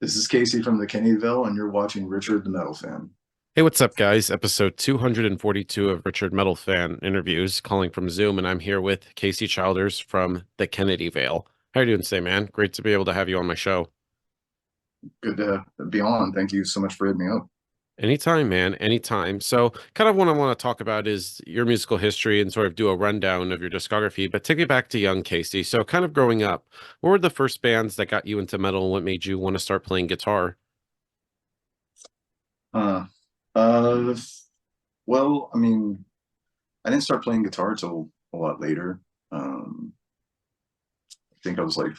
This is Casey from the Kennyville, and you're watching Richard the Metal Fan. Hey, what's up, guys? Episode 242 of Richard Metal Fan interviews, calling from Zoom, and I'm here with Casey Childers from the Kennedy Vale. How are you doing today, man? Great to be able to have you on my show. Good to be on. Thank you so much for hitting me up. Anytime, man, anytime. So, kind of what I want to talk about is your musical history and sort of do a rundown of your discography, but take me back to young Casey. So, kind of growing up, what were the first bands that got you into metal and what made you want to start playing guitar? Uh, uh, well, I mean, I didn't start playing guitar till a lot later. I think I was like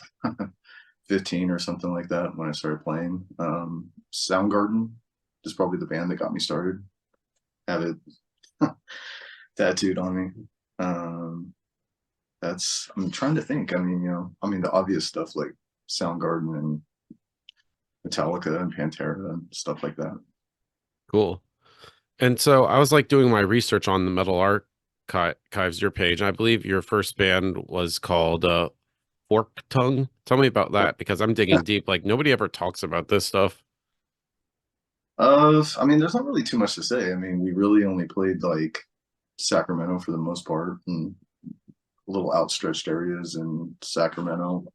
15 or something like that when I started playing. Soundgarden is probably the band that got me started. Have it tattooed on me. Um, I'm trying to think. The obvious stuff like Soundgarden and Metallica and Pantera and stuff like that. Cool. And so I was like doing my research on the Metal Archives, your page, and I believe your first band was called Fork Tongue. Tell me about that because I'm digging deep. Like nobody ever talks about this stuff. There's not really too much to say. I mean, we really only played like Sacramento for the most part and little outstretched areas in Sacramento.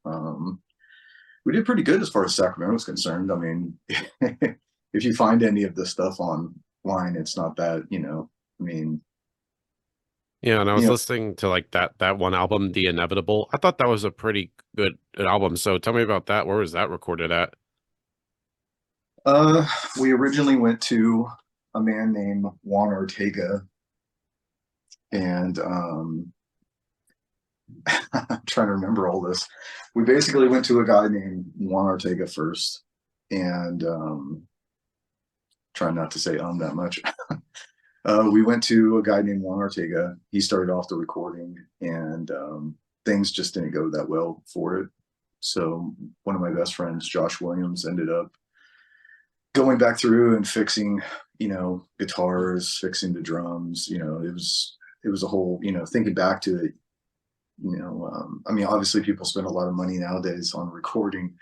We did pretty good as far as Sacramento is concerned. I mean, if you find any of this stuff online, it's not that, I mean, Yeah, and I you was know, listening to like that one album, The Inevitable. I thought that was a pretty good album. So tell me about that. Where was that recorded at? uh, we originally went to a man named Juan Ortega and I'm trying to remember all this. We basically went to a guy named Juan Ortega first, and trying not to say that much. We went to a guy named Juan Ortega. He started off the recording, and things just didn't go that well for it. So one of my best friends, Josh Williams, ended up going back through and fixing, guitars, fixing the drums. It was a whole, thinking back to it. Obviously people spend a lot of money nowadays on recording,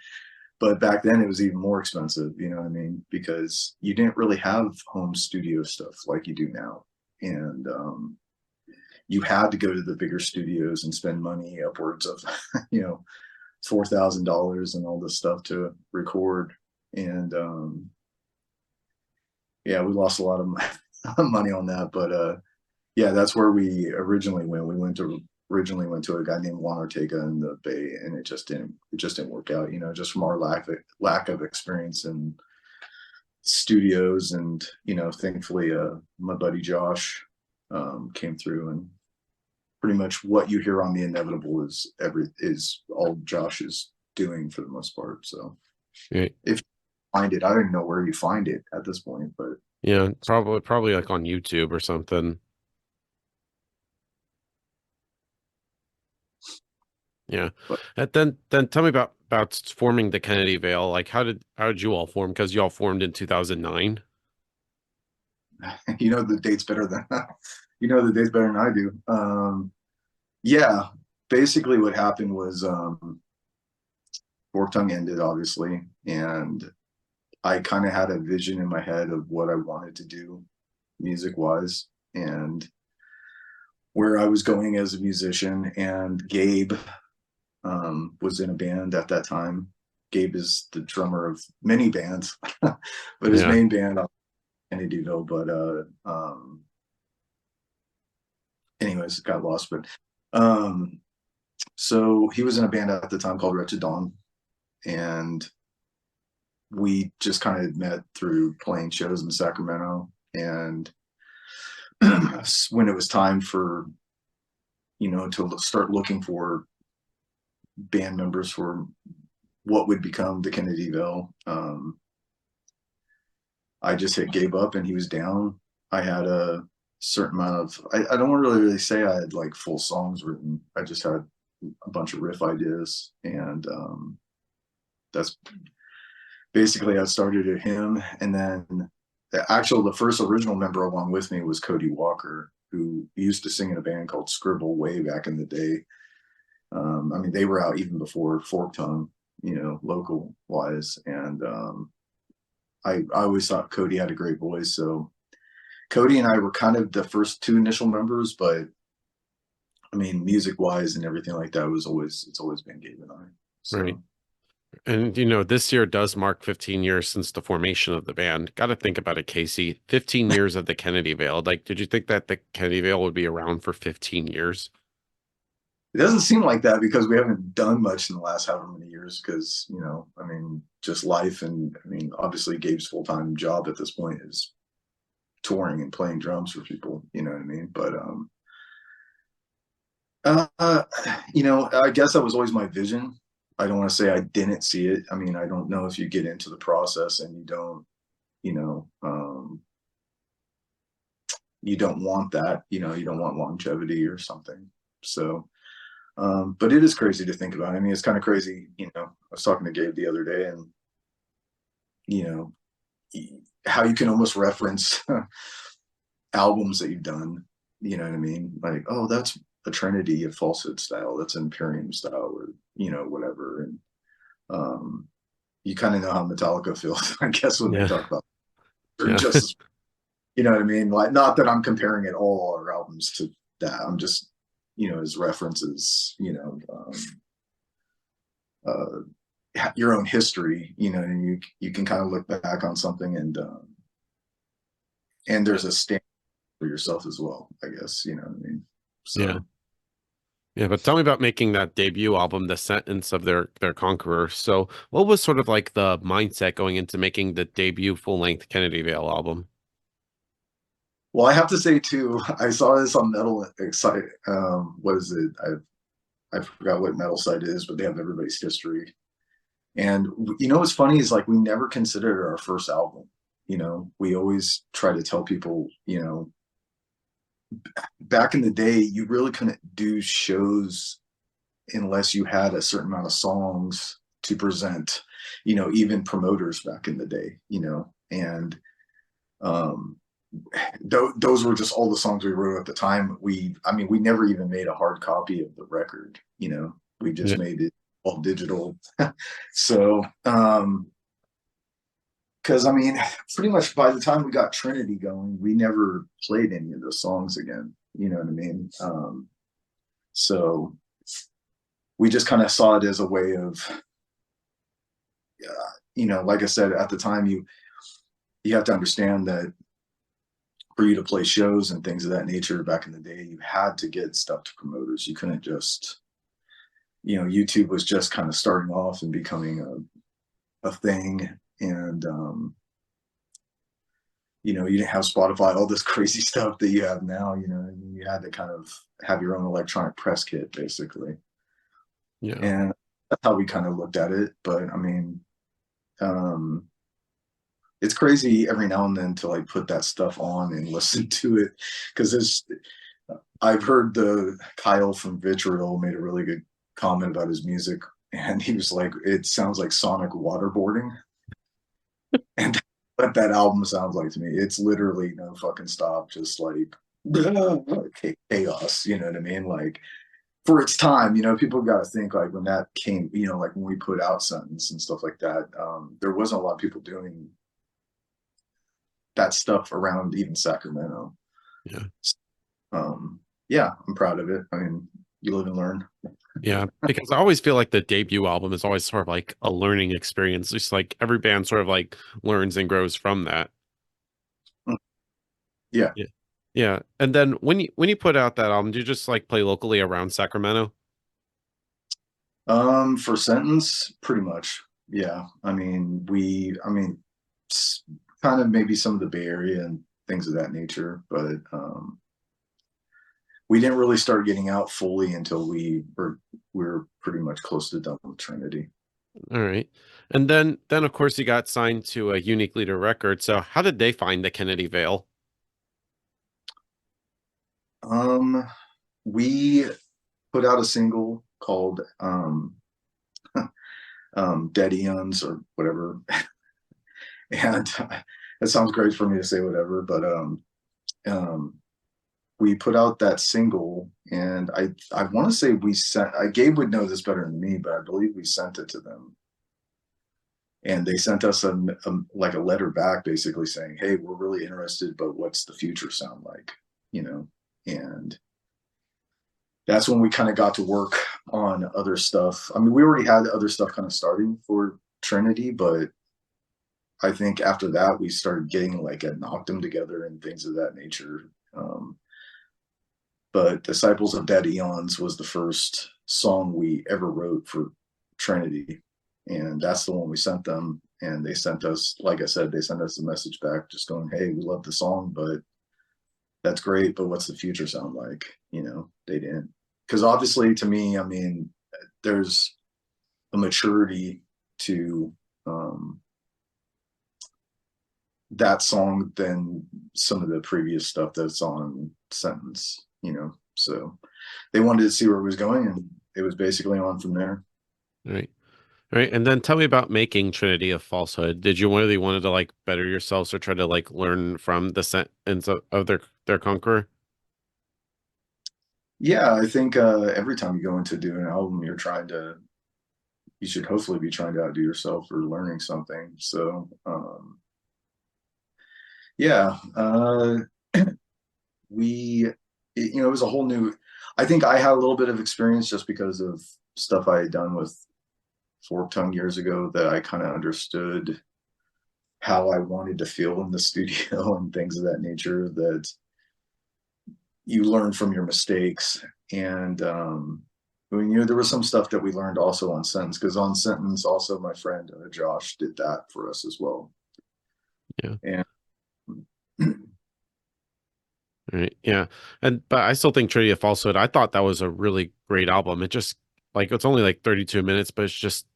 but back then it was even more expensive, you know what I mean? Because you didn't really have home studio stuff like you do now. And you had to go to the bigger studios and spend money upwards of, you know, $4,000 and all this stuff to record. And yeah, we lost a lot of money on that. But yeah, that's where we originally went. We originally went to a guy named Juan Ortega in the Bay, and it just didn't work out. Just from our lack of experience in studios, and thankfully, my buddy Josh came through, and pretty much what you hear on the Inevitable is all Josh is doing for the most part. So Yeah, if you find it, I don't even know where you find it at this point, but yeah, probably like on YouTube or something. Yeah. but And then tell me about forming the Kennedy Vale. Like how did you all form? Because you all formed in 2009. you know the dates better than you know the dates better than I do. Yeah, basically what happened was Fork Tongue ended, obviously, and I kind of had a vision in my head of what I wanted to do music wise and where I was going as a musician. And Gabe was in a band at that time. Gabe is the drummer of many bands, but his Yeah. main band, Kennedyville. But anyways, got lost. But um, so he was in a band at the time called Wretched Dawn, and we just kind of met through playing shows in Sacramento. And when it was time for to start looking for band members for what would become the Kennedyville, I just hit Gabe up and he was down. I had a certain amount of I don't really say I had like full songs written. I just had a bunch of riff ideas, and that's basically I started at him. And then the first original member along with me was Cody Walker, who used to sing in a band called Scribble way back in the day. They were out even before Fork Tongue, you know, local wise. And I always thought Cody had a great voice. So Cody and I were kind of the first two initial members, but I mean, music wise and everything like that it's always been Gabe and I. Right. So And this year does mark 15 years since the formation of the band. Got to think about it, Casey. 15 years of the Kennedy Veil. Like, did you think that the Kennedy Veil would be around for 15 years? it doesn't seem like that because we haven't done much in the last however many years because, you know, I mean, just life. And I mean, obviously Gabe's full-time job at this point is touring and playing drums for people, you know what I mean? But uh you know, I guess that was always my vision. I don't want to say I didn't see it. I mean, I don't know if you get into the process and you don't, you know, you don't want that, you know, you don't want longevity or something. So but it is crazy to think about. I mean, it's kind of crazy, you know. I was talking to Gabe the other day, and you know, how you can almost reference albums that you've done. You know what I mean? Like, oh, that's a Trinity, a Falsehood style. That's an Imperium style, or you know, whatever. And you kind of know how Metallica feels, I guess, when they Yeah. talk about or Yeah. just, you know what I mean? Like, not that I'm comparing it all our albums to that. I'm just, you know, as references, you know, your own history, you know, and you can kind of look back on something and Yeah. there's a stand for yourself as well, I guess, you know what I mean? Yeah. So, Yeah, but tell me about making that debut album, The Sentence of Their Conqueror. So, what was sort of like the mindset going into making the debut full-length Kennedy Vale album? well, I have to say too, I saw this on Metal Excite. What is it? I forgot what Metal Site is, but they have everybody's history. And you know what's funny is like we never considered it our first album. You know, we always try to tell people, you know, back in the day, you really couldn't do shows unless you had a certain amount of songs to present, you know, even promoters back in the day, you know, and um, those were just all the songs we wrote at the time. I mean, we never even made a hard copy of the record, you know, we just Yeah. made it all digital. So, because I mean, pretty much by the time we got Trinity going, we never played any of those songs again. You know what I mean? So we just kind of saw it as a way of, you know, like I said at the time, you have to understand that for you to play shows and things of that nature back in the day, you had to get stuff to promoters. You couldn't just, you know, YouTube was just kind of starting off and becoming a thing, and you know, you didn't have Spotify, all this crazy stuff that you have now, you know, and you had to kind of have your own electronic press kit basically. Yeah. And that's how we kind of looked at it. But I mean, um, it's crazy every now and then to like put that stuff on and listen to it because there's, I've heard the Kyle from Vitriol made a really good comment about his music, and he was like, it sounds like sonic waterboarding. And what that album sounds like to me, it's literally no fucking stop, just like chaos. You know what I mean? Like for its time, you know, people got to think like when that came, you know, like when we put out Sentence and stuff like that, there wasn't a lot of people doing that stuff around even Sacramento. Yeah. Yeah, I'm proud of it. I mean, you live and learn. Yeah, because I always feel like the debut album is always sort of like a learning experience. Just like every band sort of like learns and grows from that. Yeah. Yeah. Yeah. And then when you put out that album, do you just like play locally around Sacramento? For Sentence, pretty much. Yeah. I mean, kind of maybe some of the Bay Area and things of that nature, but we didn't really start getting out fully until we were pretty much close to done with Trinity. All right. And then of course you got signed to a Unique Leader record. So how did they find the Kennedy Vale? Um, we put out a single called Dead Eons or whatever. And it sounds great for me to say whatever, but um, we put out that single, and I want to say we sent. Gabe would know this better than me, but I believe we sent it to them. and they sent us like a letter back basically saying, hey, we're really interested, but what's the future sound like, you know? And that's when we kind of got to work on other stuff. I mean, we already had other stuff kind of starting for Trinity, but I think after that we started getting like a knocked them together and things of that nature. But Disciples of Dead Eons was the first song we ever wrote for Trinity, and that's the one we sent them. And they sent us, like I said, they sent us a message back just going, hey, we love the song, but that's great, but what's the future sound like? You know, they didn't. Because obviously to me, I mean, there's a maturity to that song than some of the previous stuff that's on Sentence, you know. So they wanted to see where it was going, and it was basically on from there. Right. Right. And then tell me about making Trinity of Falsehood. Did you really wanted to like better yourselves or try to like learn from the sentence of their conqueror? Yeah, I think every time you go into do an album, you should hopefully be trying to outdo yourself or learning something. So yeah, we, you know, it was a whole new, I think I had a little bit of experience just because of stuff I had done with Fork Tongue years ago, that I kind of understood how I wanted to feel in the studio and things of that nature, that you learn from your mistakes. And I mean, you know, there was some stuff that we learned also on Sentence, because on Sentence also my friend Josh did that for us as well. Yeah. And Right. Yeah. And but I still think Trinity of Falsehood, I thought that was a really great album. It just like it's only like 32 minutes, but it's just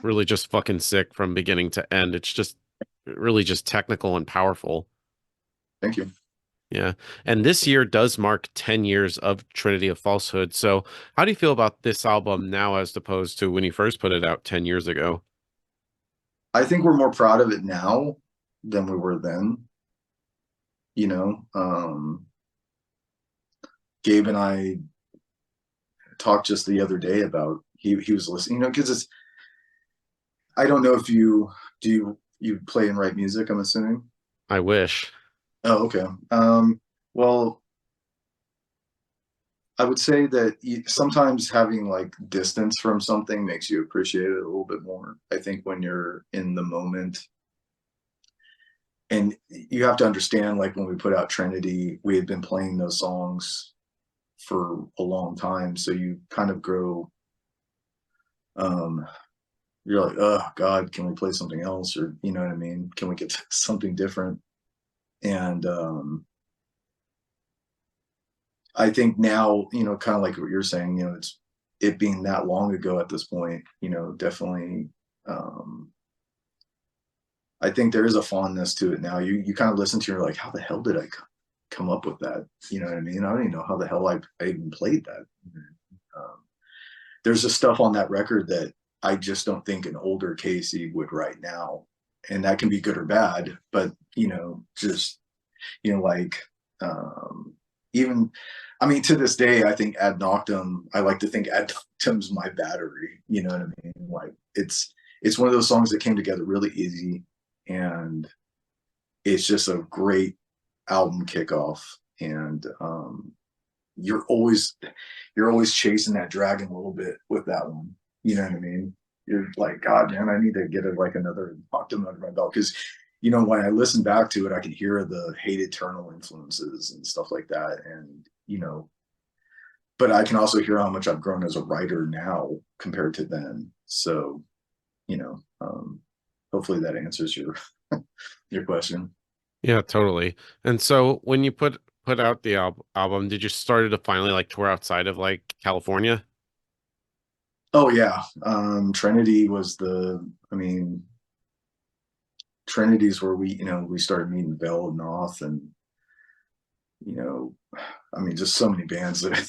really just fucking sick from beginning to end. It's just really just technical and powerful. thank you. Yeah. And this year does mark 10 years of Trinity of Falsehood. So how do you feel about this album now as opposed to when you first put it out 10 years ago? I think we're more proud of it now than we were then. You know, Gabe and I talked just the other day about, he was listening, you know, because it's, I don't know if you you play and write music, I'm assuming. I wish. Oh, okay. Well, I would say that sometimes having like distance from something makes you appreciate it a little bit more. I think when you're in the moment, and you have to understand, like when we put out Trinity, we had been playing those songs for a long time, so you kind of grow. Um, you're like, oh God, can we play something else? Or you know what I mean? Can we get something different? And I think now, you know, kind of like what you're saying, you know, it's it being that long ago at this point, you know, definitely. Um, I think there is a fondness to it now. You kind of listen to, you're like, how the hell did I come up with that? You know what I mean? I don't even know how the hell I even played that. Um, there's just stuff on that record that I just don't think an older Casey would write now, and that can be good or bad. But you know, just you know, like even, I mean, to this day, I think Ad Noctem. I like to think Ad Noctem's my battery. You know what I mean? Like it's one of those songs that came together really easy, and it's just a great album kickoff. And you're always you're always chasing that dragon a little bit with that one. You know what I mean? You're like, God, man, I need to get it like another Noctem under my belt, because you know when I listen back to it, I can hear the Hate Eternal influences and stuff like that, and you know, but I can also hear how much I've grown as a writer now compared to then. So, you know, hopefully that answers your your question. Yeah, totally. And so when you put out the album, did you started to finally like tour outside of like California? Oh yeah, Trinity was the. I mean, Trinity's where we, you know, we started meeting Bell and Noth, and you know, I mean, just so many bands that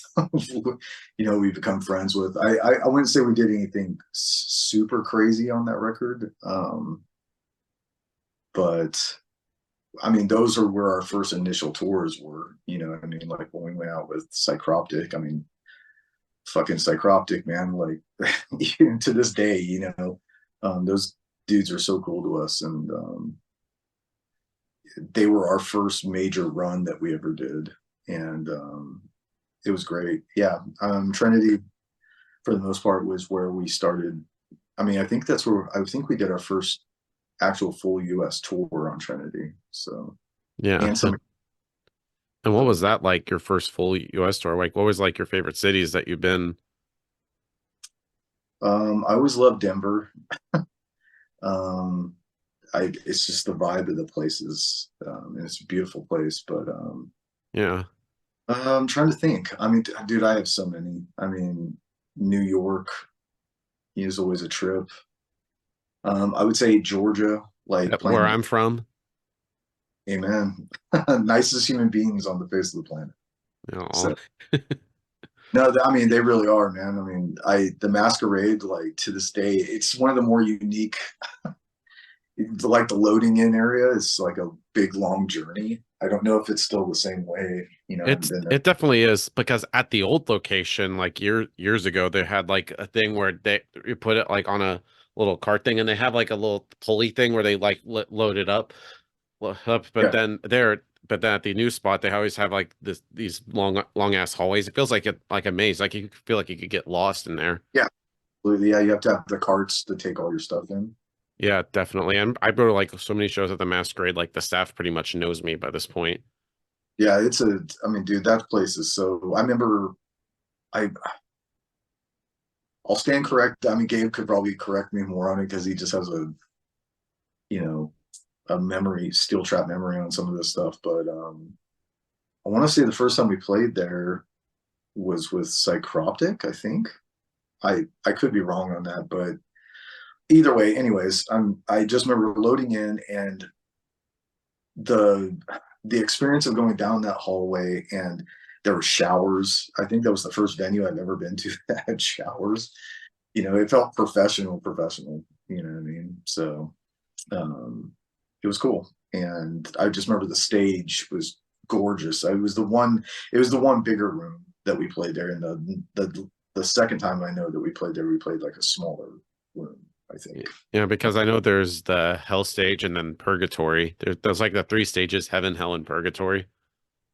you know we become friends with. I wouldn't say we did anything super crazy on that record, but I mean, those are where our first initial tours were. You know, I mean, like when we went out with Psychroptic. I mean, fucking Psychroptic, man. Like even to this day, you know, those dudes are so cool to us, and they were our first major run that we ever did, and it was great. Yeah, Trinity for the most part was where we started. I mean, I think that's where I think we did our first actual full U.S. tour on Trinity. So, Yeah. and some. And what was So, that like, your first full US tour? Like, what was like your favorite cities that you've been? I always loved Denver. Um, it's just the vibe of the places, and it's a beautiful place. But Yeah. I'm trying to think. I mean, dude, I have so many. I mean, New York is always a trip. I would say Georgia, like Where playing. I'm from, Amen. Nicest human beings on the face of the planet. you know. So no, I mean they really are, man. I mean, the Masquerade, like to this day, it's one of the more unique. Like the loading in area is like a big long journey. I don't know if it's still the same way. You know, I haven't been there. It definitely is, because at the old location, like years ago, they had like a thing where they you put it like on a little cart thing, and they have like a little pulley thing where they like load it up. But Yeah, then at the new spot, they always have like these long ass hallways. It feels like like a maze. Like you feel like you could get lost in there. yeah, absolutely. Yeah. You have to have the carts to take all your stuff in. Yeah, definitely. And I go to like so many shows at the Masquerade, like the staff pretty much knows me by this point. Yeah, it's a. I mean, dude, that place is so. I remember. I I'll stand correct. I mean, Gabe could probably correct me more on it because he just has a you know a memory, steel trap memory on some of this stuff. But I want to say the first time we played there was with Psychroptic, I think. I could be wrong on that, but either way, anyways, I just remember loading in and the the experience of going down that hallway, and there were showers. I think that was the first venue I've ever been to that had showers. You know, it felt professional, you know what I mean? So um it was cool. And I just remember the stage was gorgeous. It was the one bigger room that we played there, and the second time I know that we played there, we played like a smaller room, I think. Yeah, because I know there's the hell stage and then purgatory. There's like the three stages: heaven, hell, and purgatory.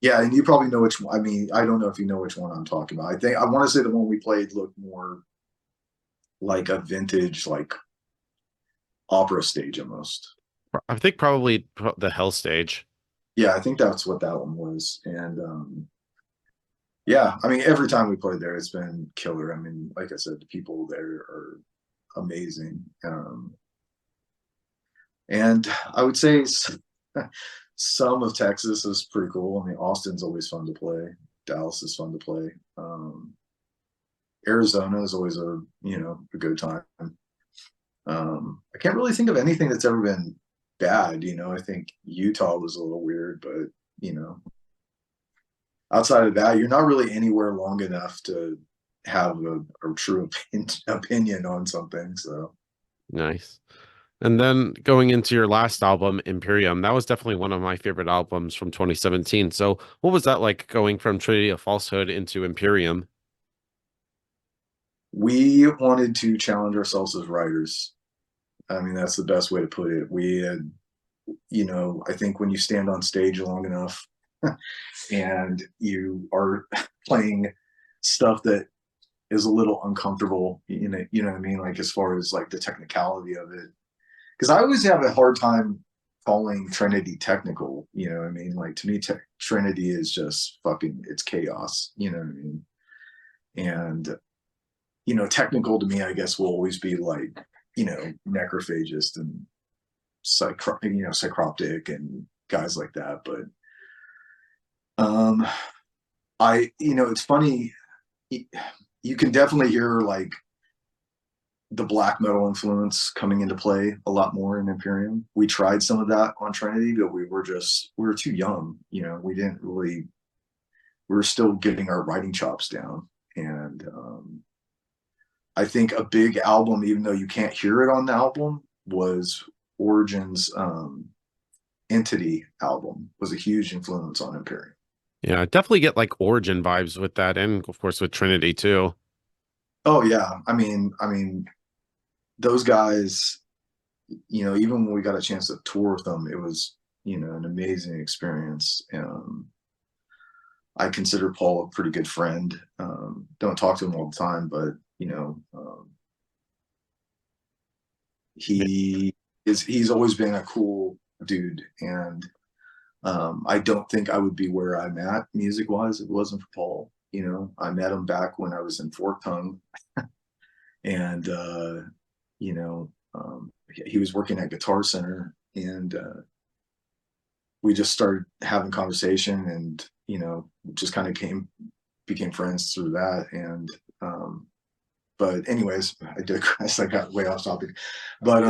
Yeah, and you probably know which one. I mean, I don't know if you know which one I'm talking about. I think I want to say the one we played looked more like a vintage, like opera stage almost. I think probably the hell stage. Yeah, I think that's what that one was. And yeah, I mean, every time we played there, it's been killer. I mean, like I said, the people there are amazing. And I would say some of Texas is pretty cool. I mean, Austin's always fun to play. Dallas is fun to play. Arizona is always a good time. I can't really think of anything that's ever been bad. You know, I think Utah was a little weird, but you know, outside of that, you're not really anywhere long enough to have a true opinion on something. So Nice. And then going into your last album, Imperium, that was definitely one of my favorite albums from 2017. So what was that like, going from Trinity of Falsehood into Imperium? we wanted to challenge ourselves as writers. I mean, that's the best way to put it. We had, I think when you stand on stage long enough and you are playing stuff that is a little uncomfortable, you know what I mean? Like as far as like the technicality of it. Because I always have a hard time calling Trinity technical, you know what I mean? Like to me, Trinity is just fucking, it's chaos, you know what I mean? And, technical to me, I guess, will always be like, necrophagist and psychroptic and guys like that. But um it's funny, you can definitely hear like the black metal influence coming into play a lot more in Imperium. We tried some of that on Trinity, but we were too young, we didn't really, we were still getting our writing chops down. And I think a big album, even though you can't hear it on the album, was Origin's Entity album. Was a huge influence on Imperium. Yeah, I definitely get like Origin vibes with that, and of course with Trinity too. Oh yeah, I mean those guys. you know, even when we got a chance to tour with them, it was, you know, an amazing experience. I consider Paul a pretty good friend. Don't talk to him all the time, but you know, he's always been a cool dude, and I don't think I would be where I'm at music wise if it wasn't for Paul. You know, I met him back when I was in Fort Tongue, and you know, he was working at Guitar Center, and we just started having conversation, and you know, just kind of became friends through that. And but anyways, I digress. I got way off topic. But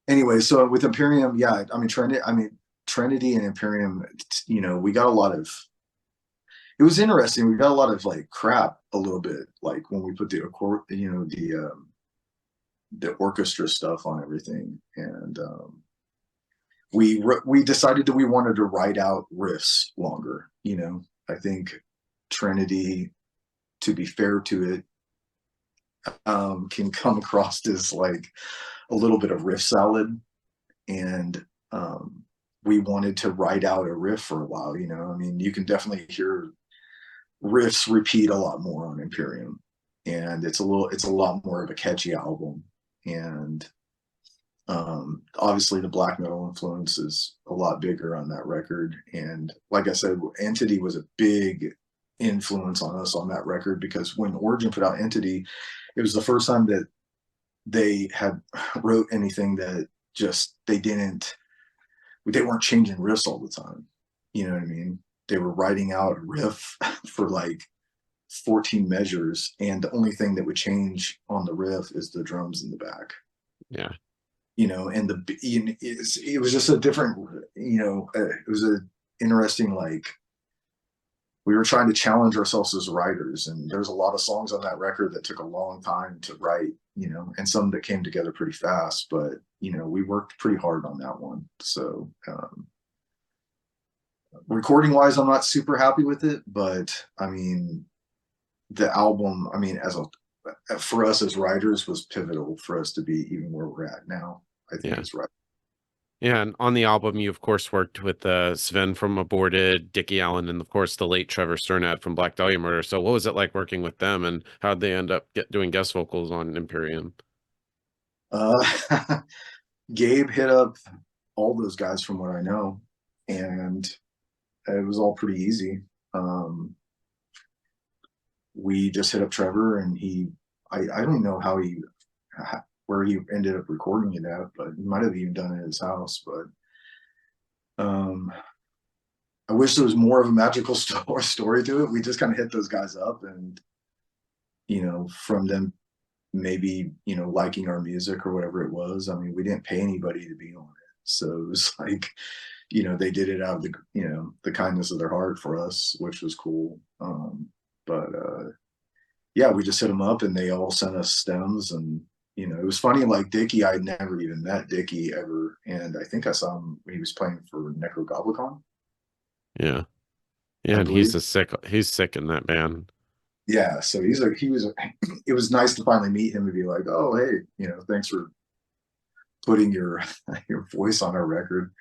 anyway, so with Imperium, yeah, Trinity and Imperium, you know, we got a lot of, it was interesting. We got a lot of like crap a little bit, like when we put you know, the orchestra stuff on everything. And we decided that we wanted to write out riffs longer. You know, I think Trinity, to be fair to it, can come across as like a little bit of riff salad, and we wanted to write out a riff for a while. You know, I mean, you can definitely hear riffs repeat a lot more on Imperium, and it's a lot more of a catchy album. And obviously the black metal influence is a lot bigger on that record. And like I said, Entity was a big influence on us on that record, because when Origin put out Entity, it was the first time that they had wrote anything that just they weren't changing riffs all the time. You know what I mean? They were writing out a riff for like 14 measures, and the only thing that would change on the riff is the drums in the back. Yeah. You know, and it was just a different, you know, it was a interesting, like, we were trying to challenge ourselves as writers, and there's a lot of songs on that record that took a long time to write, you know, and some that came together pretty fast. But you know, we worked pretty hard on that one. So recording wise, I'm not super happy with it, but I mean, the album, I mean, for us as writers, was pivotal for us to be even where we're at now, I think. Yeah. Is right. Yeah, and on the album, you of course worked with Sven from Aborted, Dickie Allen, and of course the late Trevor Sternad from Black Dahlia Murder. So, what was it like working with them, and how'd they end up doing guest vocals on Imperium? uh Gabe hit up all those guys from what I know, and it was all pretty easy. um we just hit up Trevor, and I don't know where he ended up recording it at, but he might have even done it at his house. But I wish there was more of a magical story to it. We just kind of hit those guys up, and you know, from them maybe, you know, liking our music or whatever it was. I mean, we didn't pay anybody to be on it, so it was like, you know, they did it out of the, you know, the kindness of their heart for us, which was cool. But yeah, we just hit them up, and they all sent us stems. And you know, it was funny, like Dickie, I'd never even met Dickie ever, and I think I saw him when he was playing for Necrogoblicon, Yeah, yeah, I and believe. he's sick in that band. Yeah, so it was nice to finally meet him and be like, oh hey, you know, thanks for putting your your voice on our record.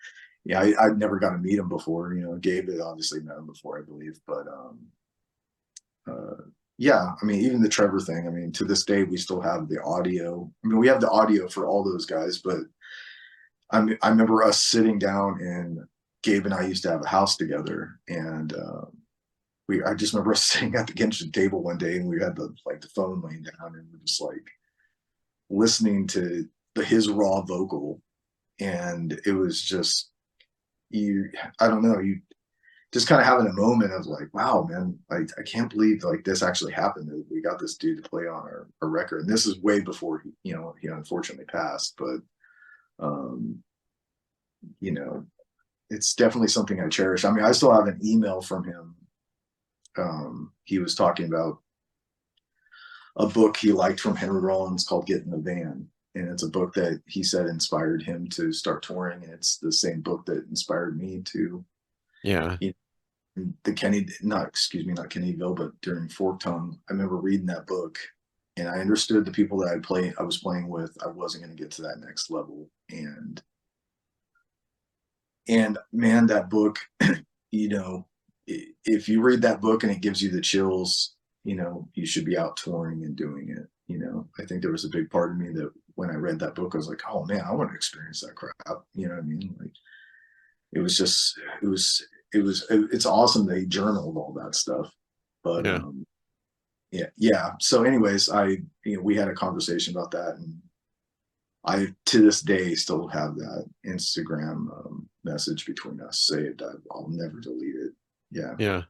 Yeah, I'd never got to meet him before. You know, Gabe had obviously met him before, I believe. But yeah, I mean, even the Trevor thing, I mean, to this day, we still have the audio. I mean, we have the audio for all those guys, but I remember us sitting down, and Gabe and I used to have a house together, and I just remember us sitting at the kitchen table one day, and we had the phone laying down, and we're just like listening to his raw vocal, and it was just, I don't know, you just kind of having a moment of like, wow, man, I can't believe like this actually happened, that we got this dude to play on our record. And this is way before he unfortunately passed. But um you know, it's definitely something I cherish. I mean, I still have an email from him. He was talking about a book he liked from Henry Rollins called Get in the Van, and it's a book that he said inspired him to start touring, and it's the same book that inspired me to, Yeah, you the Kenny, not, excuse me, not Kennyville, but during Fork Tongue, I remember reading that book, and I understood the people that I was playing with, I wasn't going to get to that next level. And man, that book, you know, if you read that book and it gives you the chills, you know, you should be out touring and doing it. You know, I think there was a big part of me that when I read that book, I was like, oh man, I want to experience that crap. You know what I mean? Like, it was just, it's awesome that he journaled all that stuff. But Yeah. yeah, yeah. So, anyways, we had a conversation about that, and I to this day still have that Instagram message between us. Say it. I'll never delete it. Yeah. Yeah.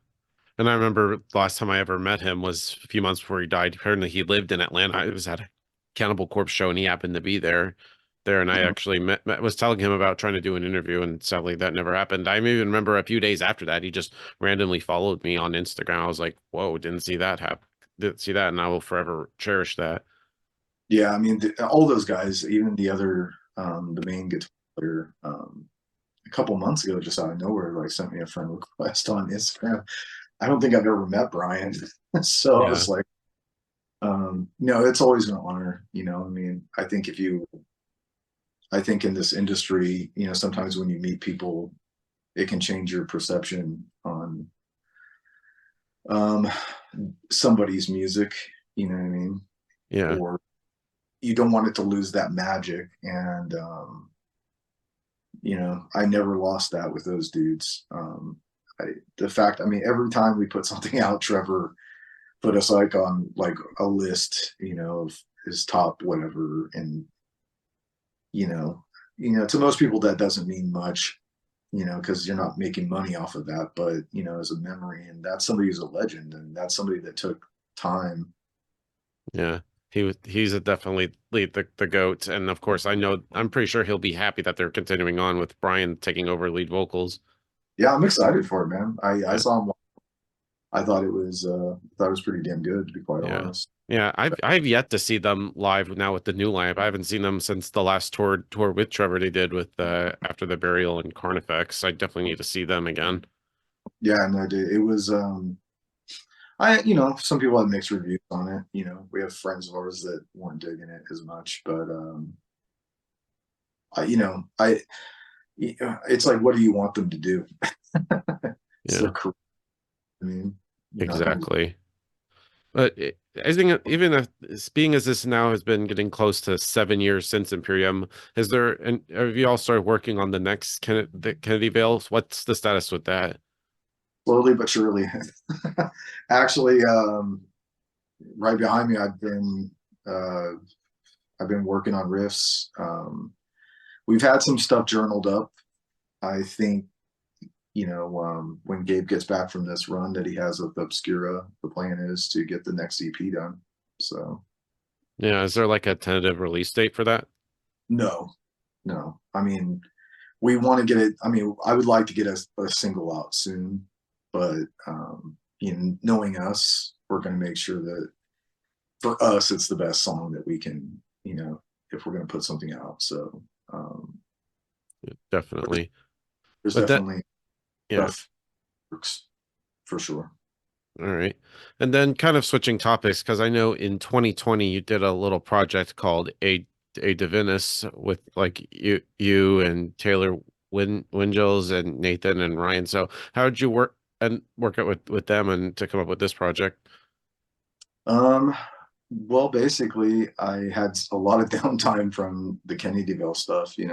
And I remember the last time I ever met him was a few months before he died. Apparently, he lived in Atlanta. I was at a Cannibal Corpse show, and he happened to be there. And I Mhm. actually was telling him about trying to do an interview, and sadly, that never happened. I even remember a few days after that, he just randomly followed me on Instagram. I was like, "Whoa, didn't see that happen. Didn't see that," and I will forever cherish that. Yeah. I mean, all those guys, even the other, the main guitar player, a couple months ago, just out of nowhere, like sent me a friend request on Instagram. I don't think I've ever met Brian, so I Yeah, was like, no, it's always an honor. I mean, I think in this industry, sometimes when you meet people, it can change your perception on um, somebody's music. You know what I mean? yeah, Or you don't want it to lose that magic. And I never lost that with those dudes. The fact, I mean, every time we put something out, Trevor put us like on like a list, of his top whatever, and you know, to most people that doesn't mean much, because you're not making money off of that, but as a memory, and that's somebody who's a legend, and that's somebody that took time. yeah. He's a definitely the goat, and of course, I'm pretty sure he'll be happy that they're continuing on with Brian taking over lead vocals. Yeah, I'm excited for it, man. I Yeah. saw him. I thought it was pretty damn good, to be quite Yeah. honest. Yeah, I've yet to see them live now with the new lineup. I haven't seen them since the last tour with Trevor they did with after the burial and Carnifex. I definitely need to see them again. Yeah, no, dude, it was. Some people had mixed reviews on it. We have friends of ours that weren't digging it as much, but I, you know, I, it's like, what do you want them to do? It's their Yeah, career. I mean, you're not going to. exactly. But I think even if, being as this now has been getting close to 7 years since Imperium, has there and have you all started working on the next the Kennedy Vale? What's the status with that? Slowly but surely. Actually, right behind me, uh, I've been working on riffs. We've had some stuff journaled up. I think when Gabe gets back from this run that he has with Obscura, the plan is to get the next EP done. So Yeah, is there like a tentative release date for that? no, no. I mean, we want to get it. I mean, I would like to get a single out soon, but knowing us, we're going to make sure that for us, it's the best song that we can, if we're going to put something out. So um, there's, Definitely. there's But that definitely yeah. stuff works for sure. All right. And then kind of switching topics, because I know in 2020 you did a little project called A Divinus with like you and Taylor Wingels and Nathan and Ryan. So how did you work it with them and to come up with this project? Um, well, basically, I had a lot of downtime from the Kennedyville stuff. We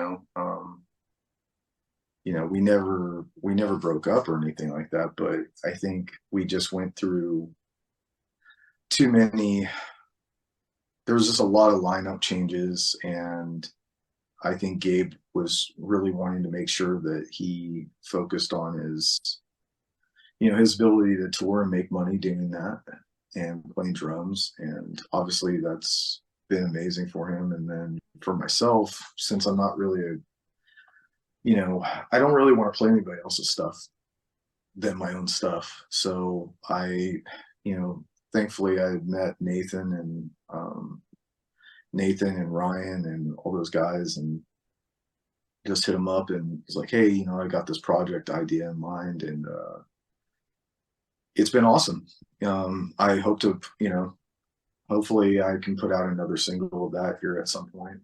never broke up or anything like that, but I think we just went through too many. There was just a lot of lineup changes, and I think Gabe was really wanting to make sure that he focused on his ability to tour and make money doing that and playing drums. And obviously that's been amazing for him. And then for myself, since I'm not really I don't really want to play anybody else's stuff than my own stuff. So you know, thankfully I met Nathan and Ryan and all those guys, and just hit him up and was like, hey, I got this project idea in mind, and it's been awesome. I hope to, hopefully I can put out another single of that here at some point.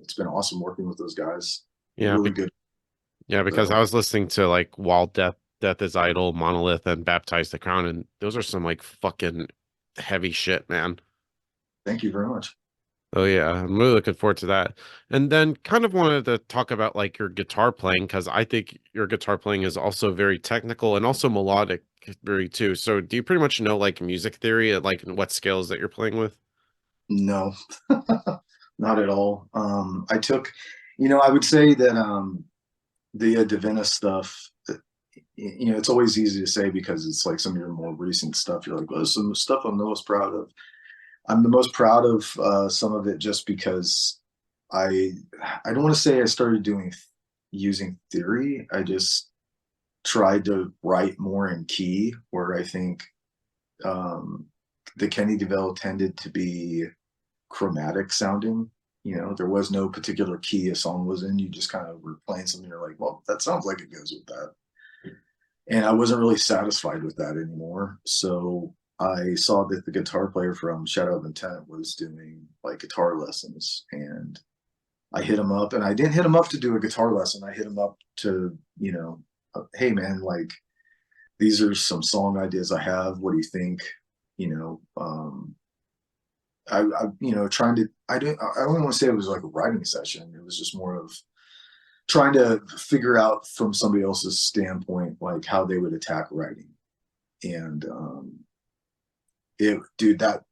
It's been awesome working with those guys. Yeah, Really good. yeah, because I So was listening to like While Death is Idle, Monolith, and Baptize the Crown, and those are some like fucking heavy shit, man. thank you very much. Oh yeah, I'm really looking forward to that. And then kind of wanted to talk about like your guitar playing because I think your guitar playing is also very technical and also melodic very too. So do you pretty much know like music theory and like what scales that you're playing with? No, not at all. I took, I would say that the Divina stuff, it's always easy to say because it's like some of your more recent stuff. You're like, well, some stuff I'm the most proud of. I'm the most proud of some of it just because I I don't want to say I started using theory. I just tried to write more in key, where I think um, the Kenny DeVille tended to be chromatic sounding. There was no particular key a song was in. You just kind of were playing something. You're like, well, that sounds like it goes with that. And I wasn't really satisfied with that anymore. So I saw that the guitar player from Shadow of Intent was doing like guitar lessons, and I hit him up, and I didn't hit him up to do a guitar lesson. I hit him up to, hey man, like these are some song ideas I have. What do you think? You know, trying to, I don't want to say it was like a writing session. It was just more of trying to figure out from somebody else's standpoint, like how they would attack writing. And dude, that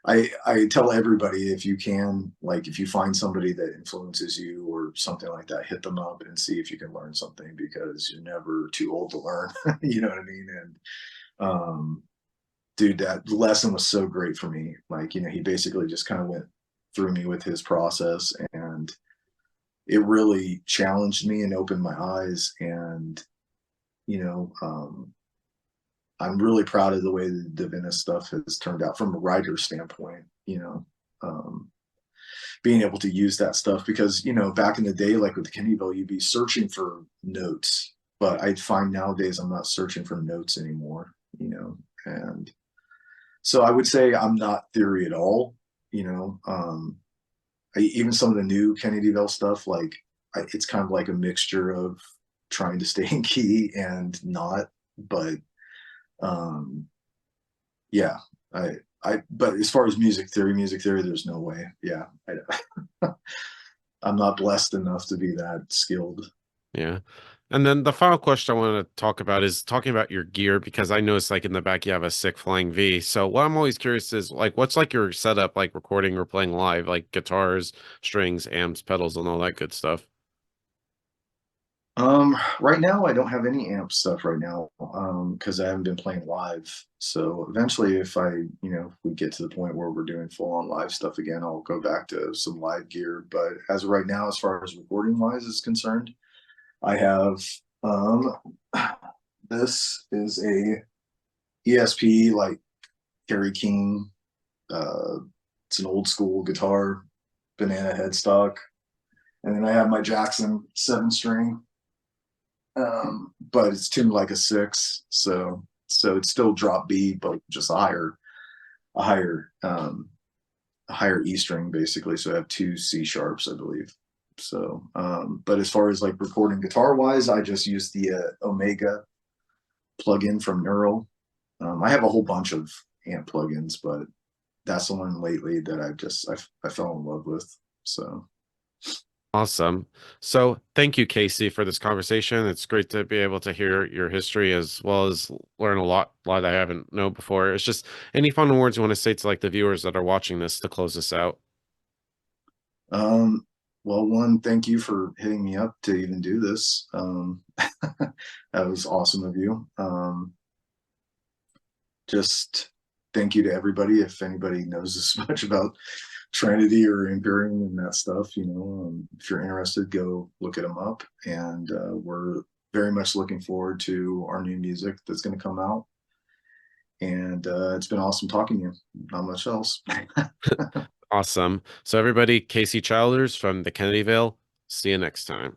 I tell everybody, if you can, like if you find somebody that influences you or something like that, hit them up and see if you can learn something, because you're never too old to learn. You know what I mean? And dude, that lesson was so great for me. Like, he basically just kind of went through me with his process, and it really challenged me and opened my eyes. And, you know, I'm really proud of the way the Divina stuff has turned out from a writer standpoint, being able to use that stuff because, back in the day, like with Kennyville, you'd be searching for notes, but I'd find nowadays I'm not searching for notes anymore, and so I would say I'm not theory at all, even some of the new Kenny DeVille stuff, like it's kind of like a mixture of trying to stay in key and not, but um, yeah, but as far as music theory, there's no way. Yeah, I'm not blessed enough to be that skilled. Yeah. And then the final question I want to talk about is talking about your gear because I noticed like in the back you have a sick flying V. So what I'm always curious is like what's like your setup like recording or playing live, like guitars, strings, amps, pedals, and all that good stuff. Right now I don't have any amp stuff right now, because I haven't been playing live. So eventually, if we get to the point where we're doing full on live stuff again, I'll go back to some live gear. But as of right now, as far as recording wise is concerned, I have um this is a ESP like Kerry King. Uh, it's an old school guitar, banana headstock, and then I have my Jackson 7 string, but it's tuned like a 6, so it's still drop B, but just a higher a higher E string basically. So I have 2 C sharps, I believe. So, but as far as like recording guitar wise, I just use the Omega plugin from Neural. I have a whole bunch of amp plugins, but that's the one lately that I fell in love with. So Awesome. So thank you, Casey, for this conversation. It's great to be able to hear your history as well as learn a lot I haven't known before. It's just any final words you want to say to like the viewers that are watching this to close this out. Um, well, one, thank you for hitting me up to even do this. That was awesome of you. Just thank you to everybody. If anybody knows as much about Trinity or Imperium and that stuff, if you're interested, go look at them up. And we're very much looking forward to our new music that's going to come out. And it's been awesome talking to you. Not much else. Awesome. So everybody, Casey Childers from the Kennedyville. See you next time.